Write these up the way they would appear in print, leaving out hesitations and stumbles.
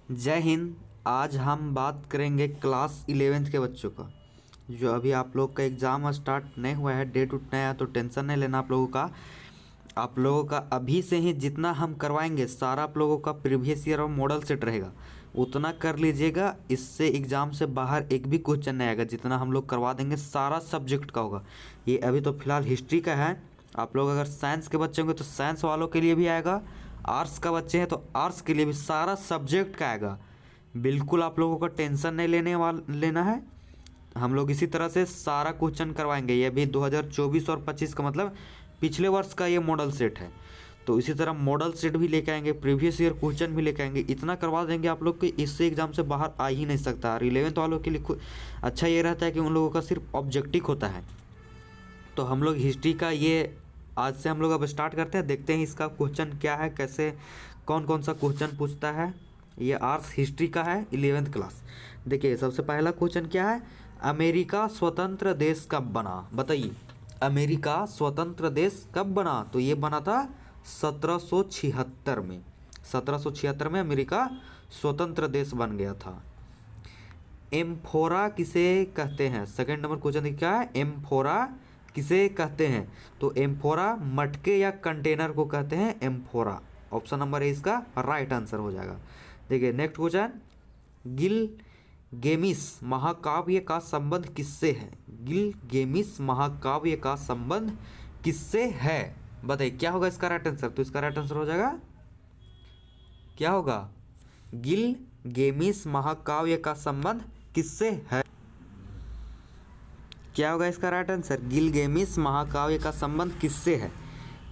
जय हिंद। आज हम बात करेंगे क्लास 11th के बच्चों का। जो अभी आप लोग का एग्ज़ाम स्टार्ट नहीं हुआ है, डेट उठ नहीं आया, तो टेंशन नहीं लेना आप लोगों का। आप लोगों का अभी से ही जितना हम करवाएंगे सारा आप लोगों का प्रीवियस ईयर और मॉडल सेट रहेगा, उतना कर लीजिएगा। इससे एग्ज़ाम से बाहर एक भी क्वेश्चन नहीं आएगा। जितना हम लोग करवा देंगे सारा सब्जेक्ट का होगा। ये अभी तो फिलहाल हिस्ट्री का है। आप लोग अगर साइंस के बच्चे होंगे तो साइंस वालों के लिए भी आएगा, आर्ट्स का बच्चे हैं तो आर्ट्स के लिए भी सारा सब्जेक्ट का आएगा। बिल्कुल आप लोगों का टेंशन नहीं लेना है। हम लोग इसी तरह से सारा क्वेश्चन करवाएंगे। ये भी 2024 और 25 का मतलब पिछले वर्ष का ये मॉडल सेट है, तो इसी तरह मॉडल सेट भी लेके आएंगे, प्रीवियस ईयर क्वेश्चन भी लेके आएंगे। इतना करवा देंगे आप लोग कि इससे एग्जाम से बाहर आ ही नहीं सकता। और 11th वालों के लिए अच्छा ये रहता है कि उन लोगों का सिर्फ ऑब्जेक्टिव होता है। तो हम लोग हिस्ट्री का ये आज से हम लोग अब स्टार्ट करते हैं। देखते हैं इसका क्वेश्चन क्या है, कैसे कौन कौन सा क्वेश्चन पूछता है। ये आर्ट्स हिस्ट्री का है, 11th क्लास। देखिए सबसे पहला क्वेश्चन क्या है, अमेरिका स्वतंत्र देश कब बना? बताइए, अमेरिका स्वतंत्र देश कब बना? तो ये बना था 1776 में। 1776 में अमेरिका स्वतंत्र देश बन गया था। एम्फोरा किसे कहते हैं? सेकंड नंबर क्वेश्चन क्या है, एम्फोरा किसे कहते हैं? तो एम्फोरा मटके या कंटेनर को कहते हैं एम्फोरा। ऑप्शन नंबर ए इसका राइट आंसर हो जाएगा। देखिए नेक्स्ट क्वेश्चन, गिलगेमिस महाकाव्य का संबंध किससे है? गिलगेमिस महाकाव्य का संबंध किससे है? बताइए क्या होगा इसका राइट आंसर? तो इसका राइट आंसर हो जाएगा, क्या होगा, गिलगेमिस महाकाव्य का संबंध किससे है? क्या होगा इसका राइट आंसर? गिलगेमिस महाकाव्य का संबंध किससे है?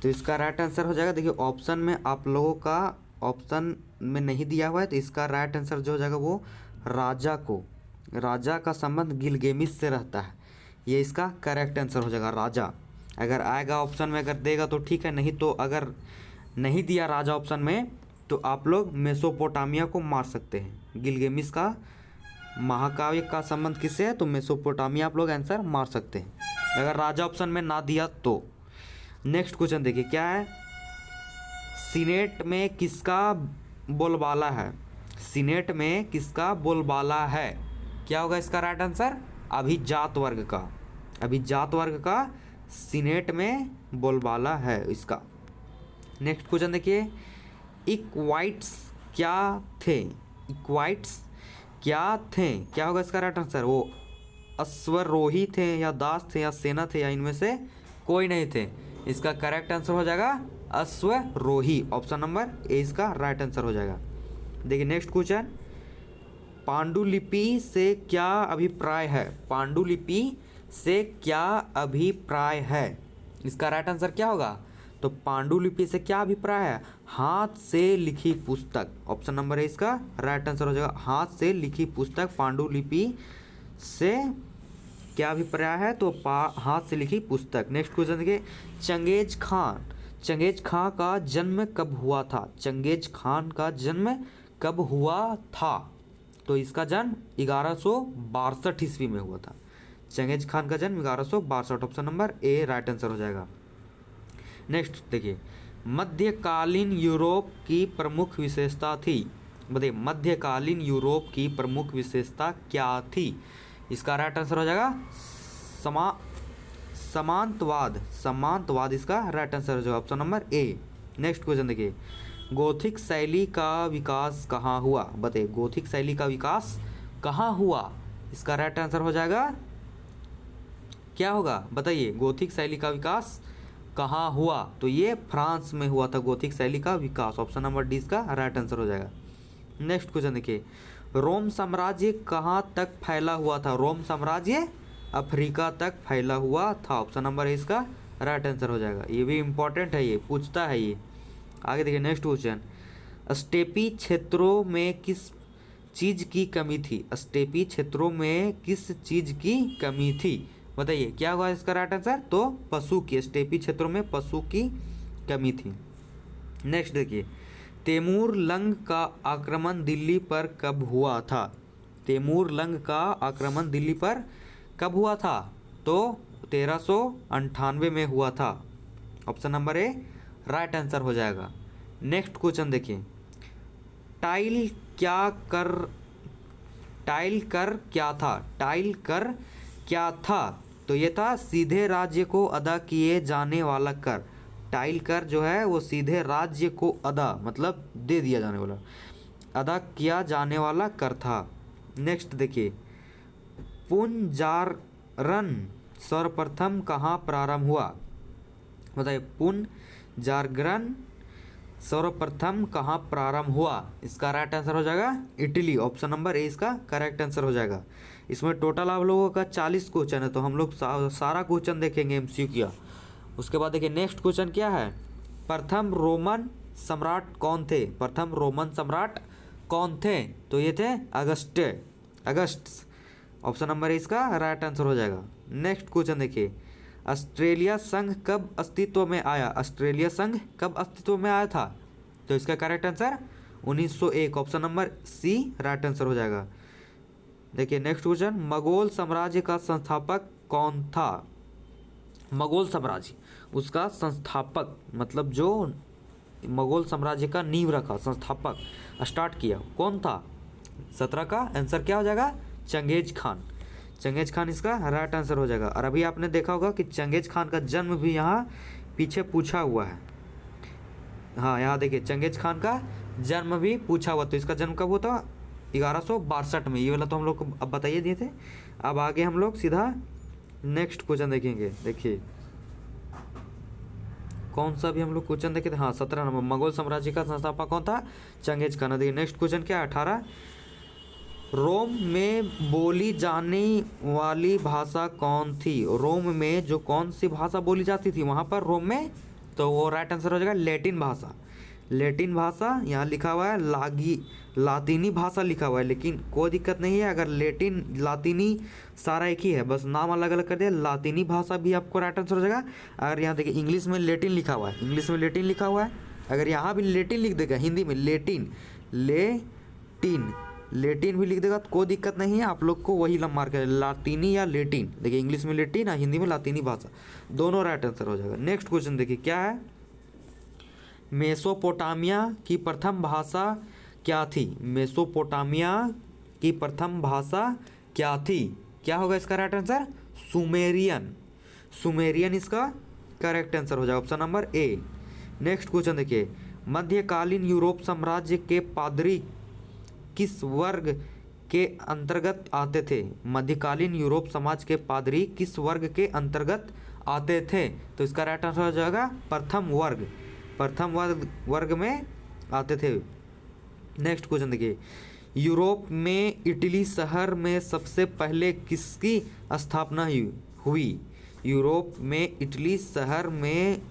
तो इसका राइट आंसर हो जाएगा, देखिए ऑप्शन में आप लोगों का ऑप्शन में नहीं दिया हुआ है, तो इसका राइट आंसर जो हो जाएगा वो राजा का संबंध गिलगेमिस से रहता है। ये इसका करेक्ट आंसर हो जाएगा, राजा। अगर आएगा ऑप्शन में, अगर देगा तो ठीक है, नहीं तो अगर नहीं दिया राजा ऑप्शन में तो आप लोग मेसोपोटामिया को मार सकते हैं। गिलगेमिस का महाकाव्य का संबंध किससे है? तो मेसोपोटामिया आप लोग आंसर मार सकते हैं अगर राजा ऑप्शन में ना दिया तो। नेक्स्ट क्वेश्चन देखिए क्या है, सीनेट में किसका बोलबाला है? सीनेट में किसका बोलबाला है? क्या होगा इसका राइट आंसर? अभिजात वर्ग का। अभिजात वर्ग का सीनेट में बोलबाला है इसका। नेक्स्ट क्वेश्चन देखिए, इक्वाइट्स क्या थे? इक्वाइट्स क्या थे? क्या होगा इसका राइट आंसर? वो अश्वरोही थे या दास थे या सेना थे या इनमें से कोई नहीं थे। इसका करेक्ट आंसर हो जाएगा अश्वरोही। ऑप्शन नंबर ए इसका राइट आंसर हो जाएगा। देखिए नेक्स्ट क्वेश्चन, पांडुलिपि से क्या अभिप्राय है? पांडुलिपि से क्या अभिप्राय है? इसका राइट आंसर क्या होगा? तो पांडुलिपि से क्या अभिप्राय है? हाथ से लिखी पुस्तक। ऑप्शन नंबर है इसका राइट आंसर हो जाएगा, हाथ से लिखी पुस्तक। पांडुलिपि से क्या अभिप्राय है? तो हाथ से लिखी पुस्तक। नेक्स्ट क्वेश्चन देखिए, चंगेज खान का जन्म कब हुआ था? चंगेज खान का जन्म कब हुआ था? तो इसका जन्म 1162 ईस्वी में हुआ था। चंगेज खान का जन्म 1162। Option number A right answer हो जाएगा। नेक्स्ट देखिए, मध्यकालीन यूरोप की प्रमुख विशेषता थी। बताइए मध्यकालीन यूरोप की प्रमुख विशेषता क्या थी? इसका राइट आंसर हो जाएगा समांतवाद। समांतवाद इसका राइट आंसर हो जाएगा, option number A. Next question देखिए, गोथिक शैली का विकास कहाँ हुआ? बताइए गोथिक शैली का विकास कहाँ हुआ? इसका राइट आंसर हो जाएगा, क्या होगा बताइए, गोथिक शैली का विकास कहाँ हुआ? तो ये फ्रांस में हुआ था गोथिक शैली का विकास। ऑप्शन नंबर डी इसका राइट आंसर हो जाएगा। नेक्स्ट क्वेश्चन देखिए, रोम साम्राज्य कहाँ तक फैला हुआ था? रोम साम्राज्य अफ्रीका तक फैला हुआ था। ऑप्शन नंबर ए इसका राइट आंसर हो जाएगा। ये भी इंपॉर्टेंट है, ये पूछता है ये। आगे देखिए नेक्स्ट क्वेश्चन, स्टेपी क्षेत्रों में किस चीज़ की कमी थी? स्टेपी क्षेत्रों में किस चीज़ की कमी थी? बताइए क्या होगा इसका राइट आंसर? तो पशु की। स्टेपी क्षेत्रों में पशु की कमी थी। नेक्स्ट देखिए, तैमूर लंग का आक्रमण दिल्ली पर कब हुआ था? तैमूर लंग का आक्रमण दिल्ली पर कब हुआ था? तो 1398 में हुआ था। Option number A right answer हो जाएगा। नेक्स्ट क्वेश्चन देखिए, टाइल क्या कर टाइल कर क्या था, टाइल कर क्या था, तो ये था सीधे राज्य को अदा किए जाने वाला कर। टाइल कर जो है वो सीधे राज्य को अदा मतलब दे दिया जाने वाला, अदा किया जाने वाला कर था। नेक्स्ट देखिए, पुनर्जागरण सर्वप्रथम कहाँ प्रारंभ हुआ, बताइए पुनर्जागरण सर्वप्रथम कहाँ प्रारंभ हुआ। इसका राइट आंसर हो जाएगा इटली, ऑप्शन नंबर ए इसका करेक्ट आंसर हो जाएगा। इसमें टोटल आप लोगों का 40 क्वेश्चन है, तो हम लोग सारा क्वेश्चन देखेंगे एमसीक्यू किया। उसके बाद देखिए नेक्स्ट क्वेश्चन क्या है, प्रथम रोमन सम्राट कौन थे, प्रथम रोमन सम्राट कौन थे, तो ये थे अगस्ट, ऑप्शन नंबर इसका राइट आंसर हो जाएगा। नेक्स्ट क्वेश्चन देखिए, ऑस्ट्रेलिया संघ कब अस्तित्व में आया, ऑस्ट्रेलिया संघ कब अस्तित्व में आया था, तो इसका correct answer 1901, option number C right answer हो जाएगा। देखिए नेक्स्ट क्वेश्चन, मुगल साम्राज्य का संस्थापक कौन था, मुगल साम्राज्य उसका संस्थापक मतलब जो मुगल साम्राज्य का नींव रखा, संस्थापक स्टार्ट किया कौन था, 17 का आंसर क्या हो जाएगा, चंगेज खान, चंगेज खान इसका राइट आंसर हो जाएगा। और अभी आपने देखा होगा कि चंगेज खान का जन्म भी यहाँ पीछे पूछा हुआ है, हाँ यहाँ देखिए चंगेज खान का जन्म भी पूछा हुआ, तो इसका जन्म कब हुआ था, 1162 में, ये वाला तो हम लोग को अब बताइए दिए थे। अब आगे हम लोग सीधा नेक्स्ट क्वेश्चन देखेंगे। देखिए कौन सा भी हम लोग क्वेश्चन देखे थे, हाँ 17 नंबर, मुगल साम्राज्य का संस्थापक कौन था, चंगेज खान। देखिए नेक्स्ट क्वेश्चन क्या है 18, रोम में बोली जाने वाली भाषा कौन थी, रोम में जो कौन सी भाषा बोली जाती थी वहाँ पर रोम में, तो वो राइट आंसर हो जाएगा लैटिन भाषा, लैटिन भाषा यहाँ लिखा हुआ है, लातीनी भाषा लिखा हुआ है, लेकिन कोई दिक्कत नहीं है, अगर लैटिन लातीनी सारा एक ही है, बस नाम अलग अलग कर दिया, लातीनी भाषा भी आपको राइट आंसर हो जाएगा। अगर यहाँ देखिए इंग्लिश में लैटिन लिखा हुआ है, इंग्लिश में लैटिन लिखा हुआ है, अगर यहाँ भी लैटिन लिख देगा हिंदी में लैटिन, लैटिन भी लिख देगा तो कोई दिक्कत नहीं है, आप लोग को वही लम मार्क है, लातीनी या लैटिन, देखिए इंग्लिश में लैटिन और हिंदी में लातीनी भाषा, दोनों राइट आंसर हो जाएगा। नेक्स्ट क्वेश्चन देखिए क्या है, मेसोपोटामिया की प्रथम भाषा क्या थी, मेसोपोटामिया की प्रथम भाषा क्या थी, क्या होगा इसका राइट आंसर, सुमेरियन, सुमेरियन इसका करेक्ट आंसर हो जाएगा, option number A. Next question देखिए, मध्यकालीन यूरोप साम्राज्य के पादरी किस वर्ग के अंतर्गत आते थे, मध्यकालीन यूरोप समाज के पादरी किस वर्ग के अंतर्गत आते थे, तो इसका राइट आंसर हो जाएगा प्रथम वर्ग, प्रथम वर्ग में आते थे। नेक्स्ट क्वेश्चन देखिए, यूरोप में इटली शहर में सबसे पहले किसकी स्थापना हुई, यूरोप में इटली शहर में,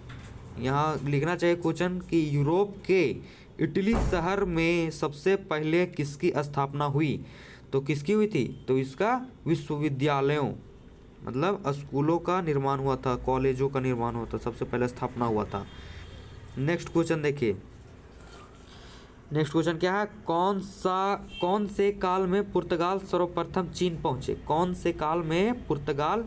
यहाँ लिखना चाहिए क्वेश्चन कि यूरोप के इटली शहर में सबसे पहले किसकी स्थापना हुई, तो किसकी हुई थी, तो इसका विश्वविद्यालयों मतलब स्कूलों का निर्माण हुआ था, कॉलेजों का निर्माण हुआ था, सबसे पहले स्थापना हुआ था। नेक्स्ट क्वेश्चन देखिए, नेक्स्ट क्वेश्चन क्या है, कौन से काल में पुर्तगाल सर्वप्रथम चीन पहुँचे, कौन से काल में पुर्तगाल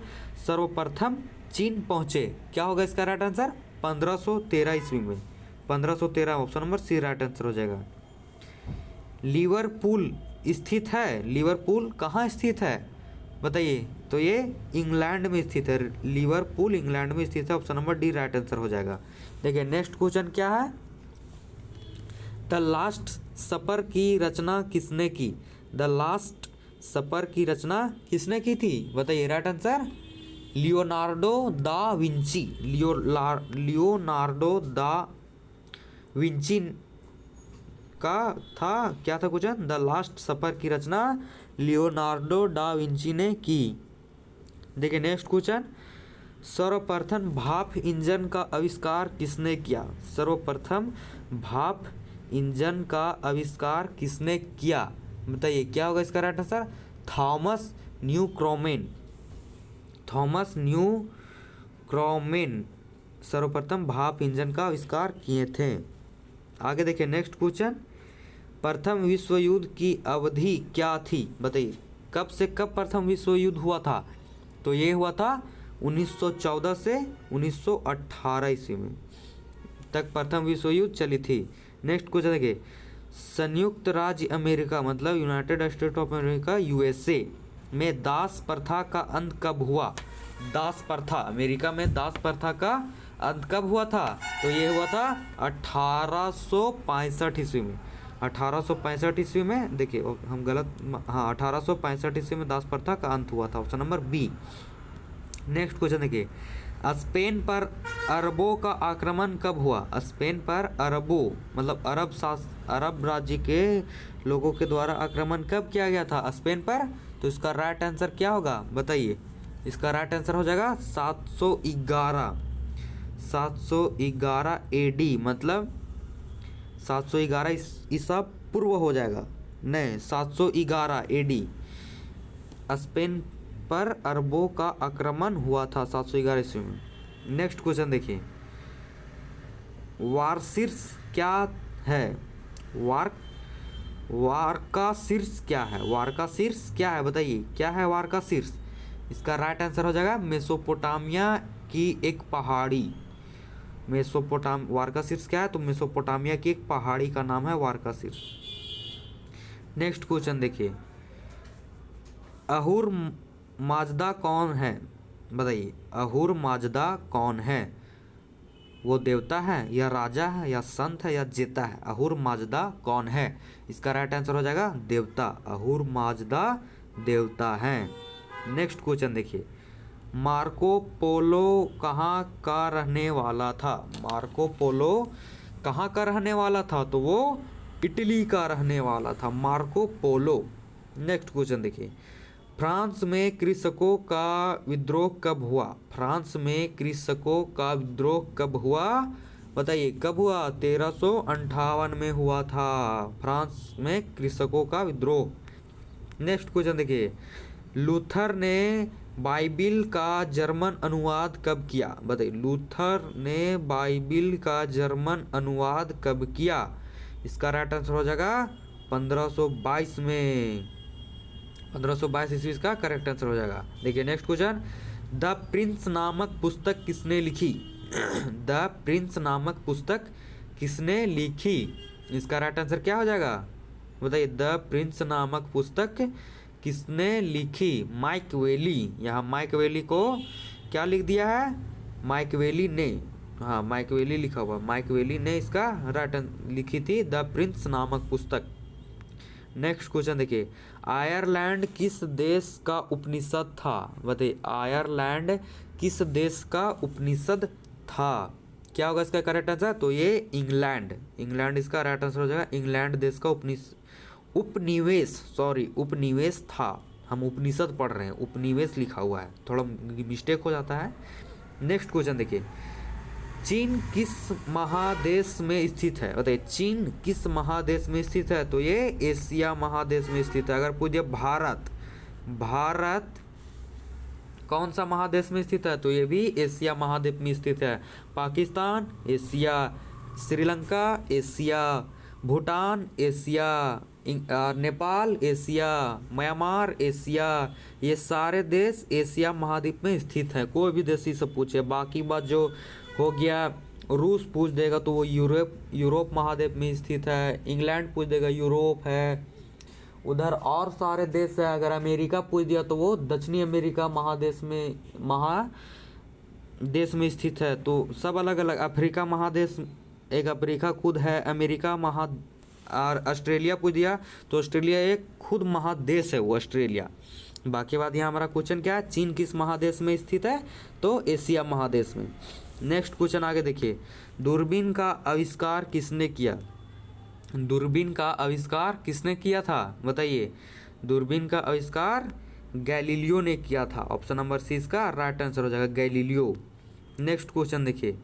सर्वप्रथम चीन पहुँचे, क्या होगा इसका राइट आंसर, 1513 ईस्वी में, 1513 option number C right answer हो जाएगा। लिवरपूल स्थित है, लिवरपूल कहाँ स्थित है बताइए, तो ये इंग्लैंड में स्थित है, लिवरपूल इंग्लैंड में स्थित है, option number D right answer हो जाएगा। देखिए नेक्स्ट क्वेश्चन क्या है, द लास्ट सपर की रचना किसने की, द लास्ट सपर की रचना किसने की थी, बताइए right answer, Leonardo da Vinci, Leonardo da Vinci का था, क्या था क्वेश्चन, द लास्ट सपर की रचना लियोनार्डो डा विंची ने की। देखिए नेक्स्ट क्वेश्चन, सर्वप्रथम भाप इंजन का आविष्कार किसने किया, सर्वप्रथम भाप इंजन का आविष्कार किसने किया, बताइए क्या होगा इसका राइट आंसर, थॉमस न्यूक्रॉमेन, थॉमस न्यूक्रॉमेन सर्वप्रथम भाप इंजन का आविष्कार किए थे। आगे देखिए नेक्स्ट क्वेश्चन, प्रथम विश्व युद्ध की अवधि क्या थी, बताइए कब से कब प्रथम विश्व युद्ध हुआ था, तो ये हुआ था 1914 से 1918 ईस्वी में तक प्रथम विश्व युद्ध चली थी। नेक्स्ट क्वेश्चन देखिए, संयुक्त राज्य अमेरिका मतलब United state of America USA में दास प्रथा का अंत कब हुआ? दास प्रथा, अमेरिका में दास प्रथा का अंत कब हुआ था? तो ये हुआ था 1865 ईस्वी में। 1865 ईस्वी में, देखिए हम गलत, हाँ 1865 ईस्वी में दास प्रथा का अंत हुआ था, option number B. Next question देखिए, स्पेन पर अरबों का आक्रमण कब हुआ? स्पेन पर अरबों मतलब अरब राज्य के लोगों के द्वारा आक्रमण कब किया गया था स्पेन पर? तो इसका राइट आंसर क्या होगा बताइए? इसका राइट आंसर हो जाएगा 711 एडी, मतलब 711 ईसा पूर्व हो जाएगा, नहीं 711 एडी। स्पेन पर अरबों का आक्रमण हुआ था 711 ईस्वी में। नेक्स्ट क्वेश्चन देखिए, वारशीर्ष क्या है? वारका शीर्ष क्या है? वारका शीर्ष क्या है बताइए, क्या है वारका शीर्ष? इसका राइट आंसर हो जाएगा मेसोपोटामिया की एक पहाड़ी। वारका शीर्ष क्या है? तो मेसोपोटामिया की एक पहाड़ी का नाम है वारका शीर्ष। नेक्स्ट क्वेश्चन देखिए, अहुर माजदा कौन है बताइए? अहुर माजदा कौन है? वो देवता है या राजा है या संत है या जेता है? अहुर माजदा कौन है? इसका राइट आंसर हो जाएगा देवता। अहुर माजदा देवता है। नेक्स्ट क्वेश्चन देखिए, मार्को पोलो कहाँ का रहने वाला था? मार्को पोलो कहाँ का रहने वाला था? तो वो इटली का रहने वाला था, मार्को पोलो। नेक्स्ट क्वेश्चन देखिए, फ्रांस में कृषकों का विद्रोह कब हुआ? फ्रांस में कृषकों का विद्रोह कब हुआ बताइए? कब हुआ? 1358 में हुआ था फ्रांस में कृषकों का विद्रोह। नेक्स्ट क्वेश्चन देखिए, लूथर ने बाइबिल का जर्मन अनुवाद कब किया बताइए? लूथर ने बाइबिल का जर्मन अनुवाद कब किया? इसका राइट आंसर हो जाएगा 1522 में। 1522 ईस्वी का करेक्ट आंसर हो जाएगा। देखिए नेक्स्ट क्वेश्चन, द प्रिंस नामक पुस्तक किसने लिखी? द प्रिंस नामक पुस्तक किसने लिखी? इसका राइट आंसर क्या हो जाएगा बताइए? द प्रिंस नामक पुस्तक किसने लिखी? माइकवेली। यहाँ माइकवेली को क्या लिख दिया है? माइकवेली ने, हाँ माइकवेली लिखा हुआ, माइकवेली ने इसका राइट लिखी थी द प्रिंस नामक पुस्तक। नेक्स्ट क्वेश्चन देखिए, आयरलैंड किस देश का उपनिषद था बताइए? आयरलैंड किस देश का उपनिषद था? क्या होगा इसका करेक्ट आंसर? तो ये इंग्लैंड, इंग्लैंड इसका राइट आंसर हो जाएगा। इंग्लैंड देश का उपनिवेश था। हम उपनिषद पढ़ रहे हैं, उपनिवेश लिखा हुआ है, थोड़ा मिस्टेक हो जाता है। नेक्स्ट क्वेश्चन देखिए, चीन किस महादेश में स्थित है बताइए? चीन किस महादेश में स्थित है? तो ये एशिया महादेश में स्थित है। अगर पूछिए भारत कौन सा महादेश में स्थित है? तो ये भी एशिया महाद्वीप में स्थित है। Pakistan Asia, Sri Lanka Asia, Bhutan Asia, Nepal Asia, Myanmar Asia, ये सारे देश एशिया महाद्वीप में स्थित हैं। कोई भी देश से पूछे, बाकी बात जो हो गया रूस पूछ देगा तो वो यूरोप महाद्वीप में स्थित है। इंग्लैंड पूछ देगा यूरोप है। उधर और सारे देश है। अगर अमेरिका पूछ दिया तो वो दक्षिणी अमेरिका महादेश में स्थित है। तो सब अलग अलग। अफ्रीका महादेश, एक अफ्रीका खुद है। अमेरिका और ऑस्ट्रेलिया पूछ दिया तो ऑस्ट्रेलिया एक खुद महादेश है वो ऑस्ट्रेलिया। बाकी बात यहाँ हमारा क्वेश्चन क्या है? चीन किस महादेश में स्थित है? तो एशिया महादेश में। नेक्स्ट क्वेश्चन आगे देखिए, दूरबीन का आविष्कार किसने किया? दूरबीन का आविष्कार किसने किया था बताइए? दूरबीन का आविष्कार गैलीलियो ने किया था। ऑप्शन नंबर सी इसका राइट आंसर हो जाएगा, गैलीलियो। नेक्स्ट क्वेश्चन देखिए,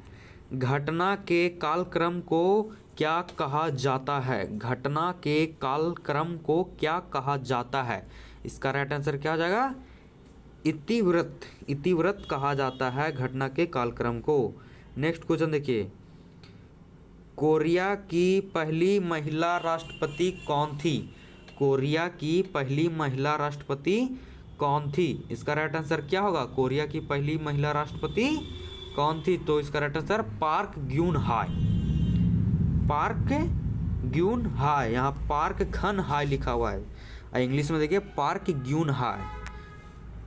घटना के कालक्रम को क्या कहा जाता है? घटना के कालक्रम को क्या कहा जाता है? इसका राइट आंसर क्या हो जाएगा? इतिवृत्त कहा जाता है घटना के कालक्रम को। नेक्स्ट क्वेश्चन देखिए, कोरिया की पहली महिला राष्ट्रपति कौन थी? कोरिया की पहली महिला राष्ट्रपति कौन थी? इसका राइट आंसर क्या होगा? कोरिया की पहली महिला राष्ट्रपति कौन थी? तो इसका right answer Park Geun Hye. Park Geun Hye, यहाँ पार्क खन हाई लिखा हुआ है और इंग्लिश में देखिए Park Geun Hye,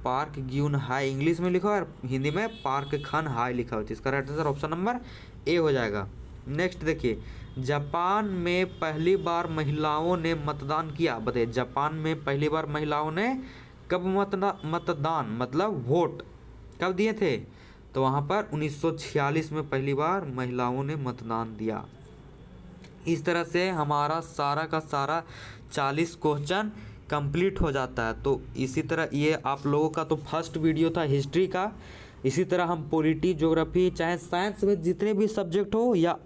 Park Geun Hye English में लिखा हुआ है और हिंदी में पार्क खन हाई लिखा हुआ है। तो इसका right answer option number A हो जाएगा। नेक्स्ट देखिए, जापान में पहली बार महिलाओं ने मतदान किया, बताइए जापान में पहली बार महिलाओं ने कब मतदान मतलब वोट कब दिए थे? तो वहाँ पर 1946 में पहली बार महिलाओं ने मतदान दिया। इस तरह से हमारा सारा का सारा 40 क्वेश्चन कंप्लीट हो जाता है। तो इसी तरह ये आप लोगों का तो फर्स्ट वीडियो था हिस्ट्री का। इसी तरह हम पॉलिटी, ज्योग्राफी, चाहे साइंस में जितने भी सब्जेक्ट हो या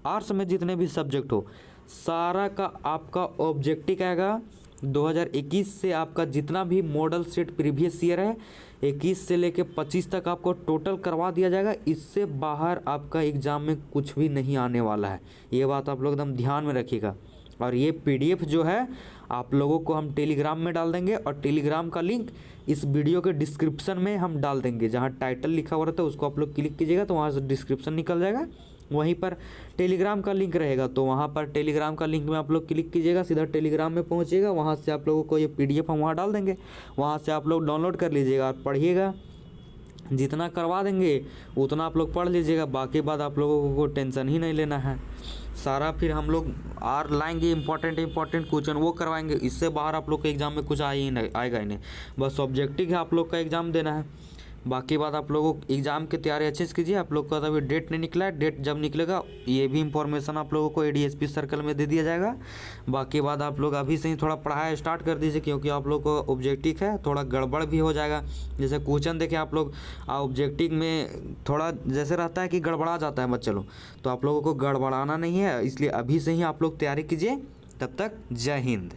आर्ट्स में जितने भी सब्जेक्ट हो, सारा का आपका ऑब्जेक्टिव आएगा 2021 से। आपका जितना भी मॉडल सेट प्रीवियस ईयर है 21 से लेके 25 तक आपको टोटल करवा दिया जाएगा। इससे बाहर आपका एग्ज़ाम में कुछ भी नहीं आने वाला है, ये बात आप लोग एकदम ध्यान में रखिएगा। और ये PDF जो है आप लोगों को हम टेलीग्राम में डाल देंगे और टेलीग्राम का लिंक इस वीडियो के डिस्क्रिप्शन में हम डाल देंगे। जहाँ टाइटल लिखा हुआ रहता है उसको आप लोग क्लिक कीजिएगा तो वहाँ से डिस्क्रिप्शन निकल जाएगा, वहीं पर टेलीग्राम का लिंक रहेगा। तो वहाँ पर टेलीग्राम का लिंक में आप लोग क्लिक कीजिएगा, सीधा टेलीग्राम में पहुँचिएगा, वहाँ से आप लोगों को ये PDF हम वहाँ डाल देंगे, वहाँ से आप लोग डाउनलोड कर लीजिएगा और पढ़िएगा। जितना करवा देंगे उतना आप लोग पढ़ लीजिएगा, बाकी बात आप लोगों को टेंशन ही नहीं लेना है। सारा फिर हम लोग आर लाएंगे इंपॉर्टेंट क्वेश्चन वो करवाएंगे। इससे बाहर आप लोग के एग्ज़ाम में कुछ आएगा ही नहीं, बस ऑब्जेक्टिव है आप लोग का एग्ज़ाम देना है। बाकी बात आप लोगों एग्ज़ाम की तैयारी अच्छे से कीजिए। आप लोग का अभी डेट नहीं निकला है, डेट जब निकलेगा ये भी इंफॉर्मेशन आप लोगों को ADSP सर्कल में दे दिया जाएगा। बाकी बात आप लोग अभी से ही थोड़ा पढ़ाई स्टार्ट कर दीजिए, क्योंकि आप लोग को ऑब्जेक्टिव है थोड़ा गड़बड़ भी हो जाएगा। जैसे क्वेश्चन देखें आप लोग ऑब्जेक्टिव में थोड़ा जैसे रहता है कि गड़बड़ा जाता है बच्चे लोग, तो आप लोगों को गड़बड़ाना नहीं है, इसलिए अभी से ही आप लोग तैयारी कीजिए। तब तक जय हिंद।